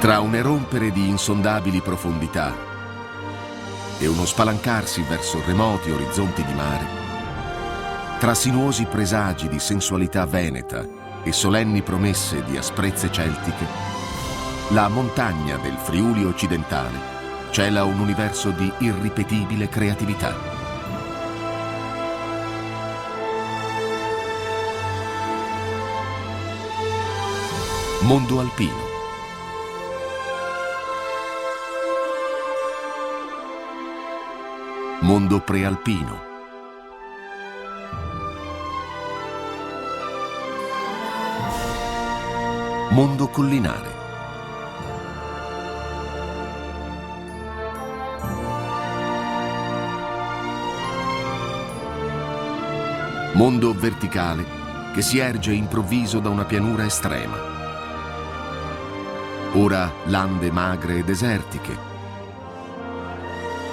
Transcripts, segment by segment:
Tra un erompere di insondabili profondità e uno spalancarsi verso remoti orizzonti di mare, tra sinuosi presagi di sensualità veneta e solenni promesse di asprezze celtiche, la montagna del Friuli occidentale cela un universo di irripetibile creatività. Mondo alpino. Mondo prealpino. Mondo collinare. Mondo verticale che si erge improvviso da una pianura estrema. Ora lande magre e desertiche.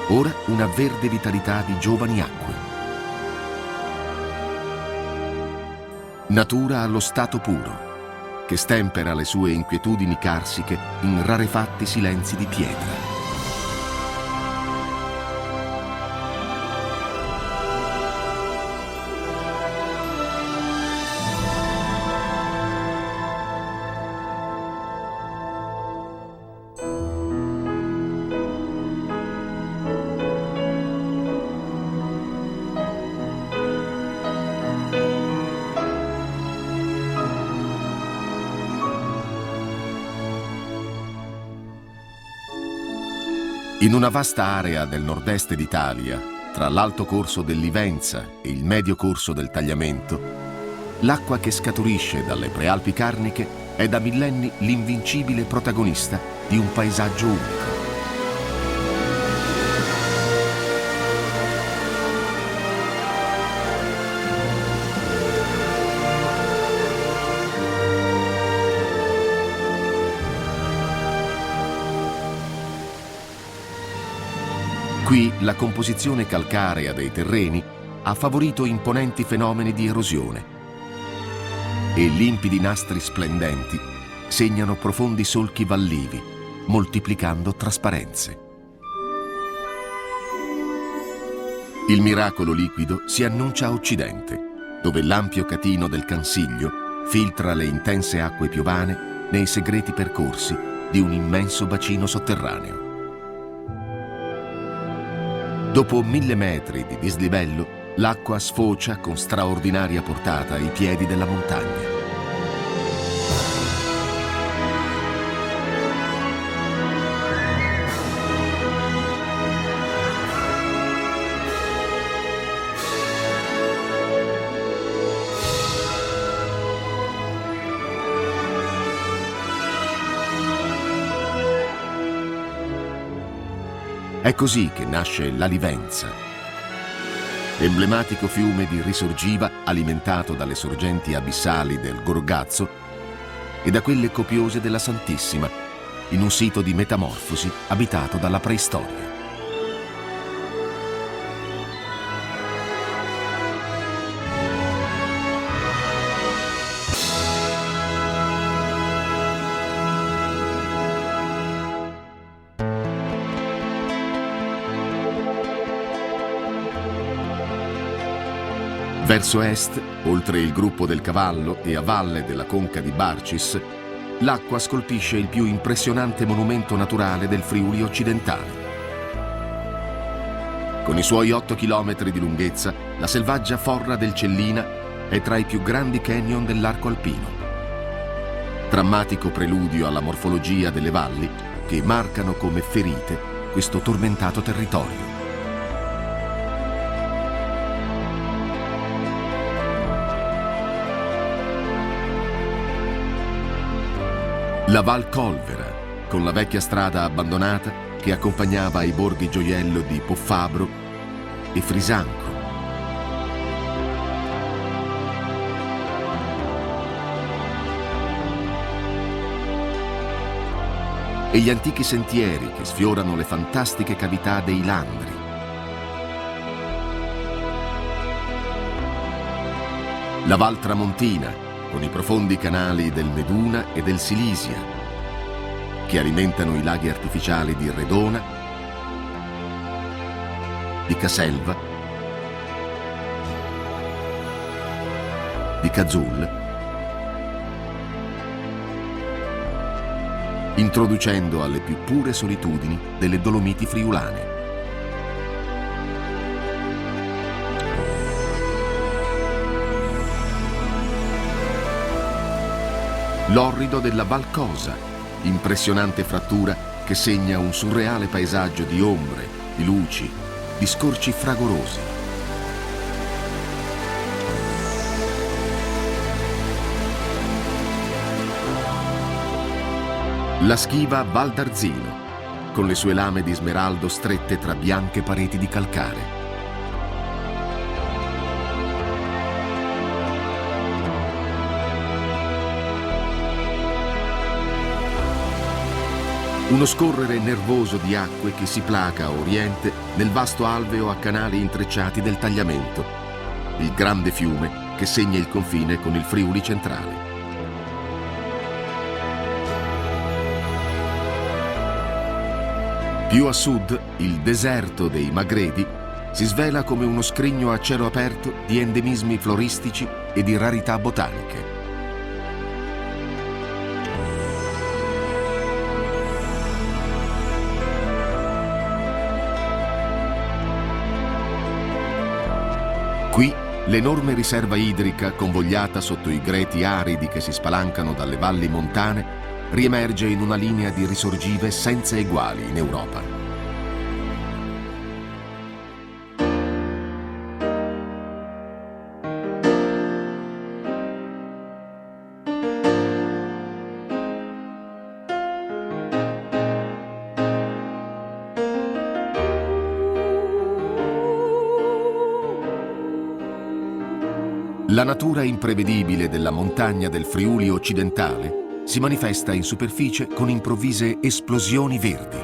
Ora una verde vitalità di giovani acque. Natura allo stato puro, che stempera le sue inquietudini carsiche in rarefatti silenzi di pietra. In una vasta area del nord-est d'Italia, tra l'alto corso del Livenza e il medio corso del Tagliamento, l'acqua che scaturisce dalle prealpi carniche è da millenni l'invincibile protagonista di un paesaggio unico. Qui la composizione calcarea dei terreni ha favorito imponenti fenomeni di erosione e limpidi nastri splendenti segnano profondi solchi vallivi, moltiplicando trasparenze. Il miracolo liquido si annuncia a occidente, dove l'ampio catino del Cansiglio filtra le intense acque piovane nei segreti percorsi di un immenso bacino sotterraneo. Dopo 1000 metri di dislivello, l'acqua sfocia con straordinaria portata ai piedi della montagna. È così che nasce la Livenza, emblematico fiume di risorgiva alimentato dalle sorgenti abissali del Gorgazzo e da quelle copiose della Santissima, in un sito di metamorfosi abitato dalla preistoria. Verso est, oltre il gruppo del Cavallo e a valle della conca di Barcis, l'acqua scolpisce il più impressionante monumento naturale del Friuli occidentale. Con i suoi 8 chilometri di lunghezza, la selvaggia Forra del Cellina è tra i più grandi canyon dell'arco alpino. Drammatico preludio alla morfologia delle valli che marcano come ferite questo tormentato territorio. La Val Colvera, con la vecchia strada abbandonata che accompagnava i borghi gioiello di Poffabro e Frisanco. E gli antichi sentieri che sfiorano le fantastiche cavità dei Landri. La Val Tramontina, con i profondi canali del Meduna e del Silisia, che alimentano i laghi artificiali di Redona, di Caselva, di Cazul, introducendo alle più pure solitudini delle Dolomiti friulane. L'orrido della Val Cosa, impressionante frattura che segna un surreale paesaggio di ombre, di luci, di scorci fragorosi. La schiva Val d'Arzino, con le sue lame di smeraldo strette tra bianche pareti di calcare. Uno scorrere nervoso di acque che si placa a oriente nel vasto alveo a canali intrecciati del Tagliamento, il grande fiume che segna il confine con il Friuli centrale. Più a sud, il deserto dei Magredi si svela come uno scrigno a cielo aperto di endemismi floristici e di rarità botaniche. Qui l'enorme riserva idrica, convogliata sotto i greti aridi che si spalancano dalle valli montane, riemerge in una linea di risorgive senza eguali in Europa. La natura imprevedibile della montagna del Friuli occidentale si manifesta in superficie con improvvise esplosioni verdi.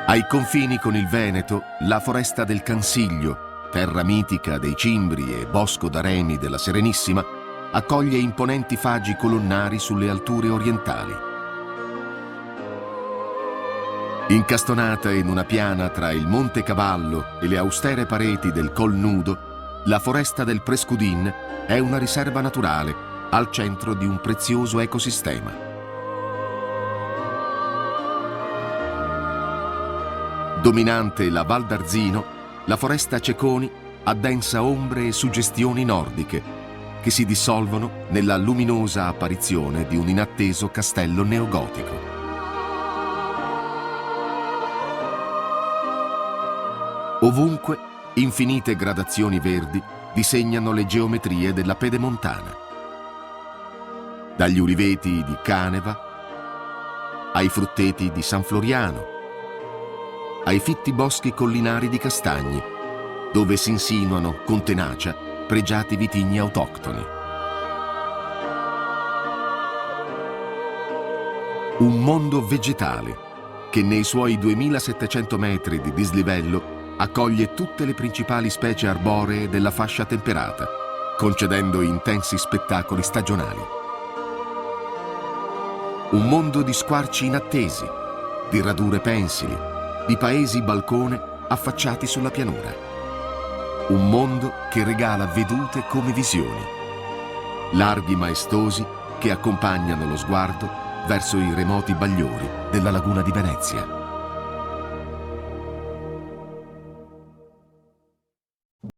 Ai confini con il Veneto, la foresta del Cansiglio, terra mitica dei cimbri e bosco d'areni della Serenissima, accoglie imponenti fagi colonnari sulle alture orientali. Incastonata in una piana tra il Monte Cavallo e le austere pareti del Col Nudo, la foresta del Prescudin è una riserva naturale al centro di un prezioso ecosistema. Dominante la Val d'Arzino, la foresta Ceconi addensa ombre e suggestioni nordiche che si dissolvono nella luminosa apparizione di un inatteso castello neogotico. Ovunque, infinite gradazioni verdi disegnano le geometrie della pedemontana. Dagli uliveti di Caneva, ai frutteti di San Floriano, ai fitti boschi collinari di Castagni, dove si insinuano con tenacia pregiati vitigni autoctoni. Un mondo vegetale che nei suoi 2700 metri di dislivello accoglie tutte le principali specie arboree della fascia temperata, concedendo intensi spettacoli stagionali. Un mondo di squarci inattesi, di radure pensili, di paesi balcone affacciati sulla pianura. Un mondo che regala vedute come visioni, larghi maestosi che accompagnano lo sguardo verso i remoti bagliori della laguna di Venezia.